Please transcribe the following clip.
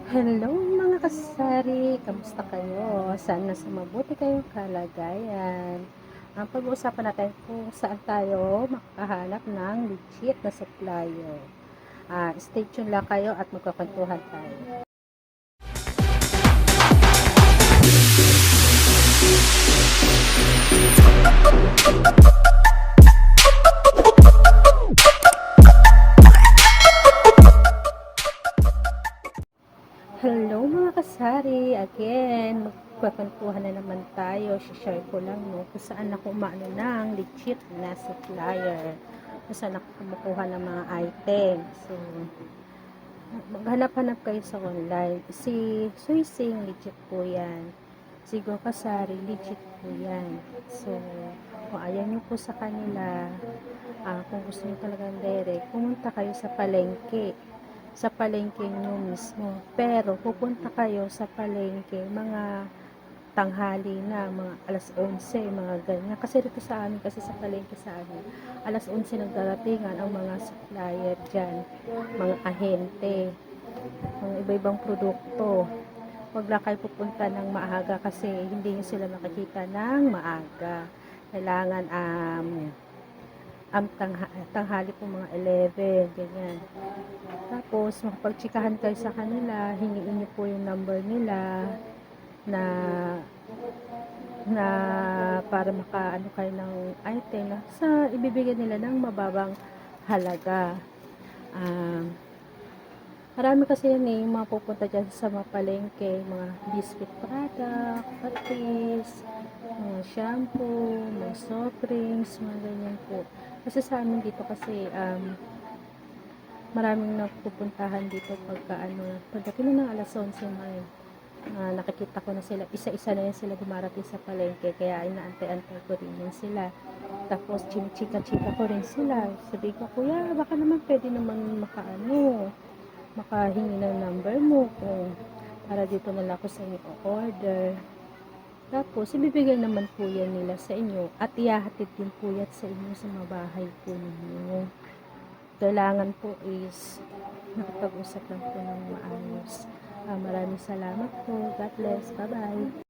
Hello mga kasari, kamusta kayo? Sana sa mabuti kayong kalagayan. Ang pag-uusapan natin kung saan tayo makahanap ng legit na supplier. Stay tuned lang kayo at magkakwentuhan tayo. Hello mga kasari, again, magkakwentuhan na naman tayo. Share ko lang kung saan ako umaano ng legit na supplier. Kung saan ako kumukuha ng mga item. So, maghanap-hanap kayo sa online. Si Suising, legit po yan. Si Go Kasari, legit po yan. So, kung ayaw nyo po sa kanila, kung gusto nyo talagang direct, pumunta kayo sa palengke. Sa palengke nyo mismo. Pero, pupunta kayo sa palengke, mga tanghali na, mga alas 11, mga ganyan. Kasi dito sa amin, kasi sa palengke sa amin, alas 11 nagdaratingan ang mga supplier dyan, mga ahente, mga iba-ibang produkto. Huwag lang kayo pupunta ng maaga kasi hindi nyo sila makikita ng maaga. Kailangan tanghali po mga 11, ganyan. Tapos, makapagtsikahan kayo sa kanila, hingiin nyo po yung number nila, na na para makaano kayo ng item na sa ibibigay nila ng mababang halaga. Marami kasi yan yung mga pupunta dyan sa mga palengke, mga biscuit product, patis, mga shampoo, mga soft drinks, mga ganyan po. Kasi sa amin dito kasi maraming napupuntahan dito pagdating na ng alas 11 nakikita ko na sila, isa-isa na yan sila dumarating sa palengke, kaya inaantay-antay ko rin yan sila. Tapos chika-chika ko rin sila, sabi ko, kuya baka naman pwede naman makahingi ng number mo kung para dito na lang ako sa inyo order. Tapos ibibigay naman po yan nila sa inyo at ihahatid din po yan sa inyo sa mabahay po ninyo. Kailangan po is nakapag-usap lang po ng maayos. Maraming salamat po. God bless. Bye-bye.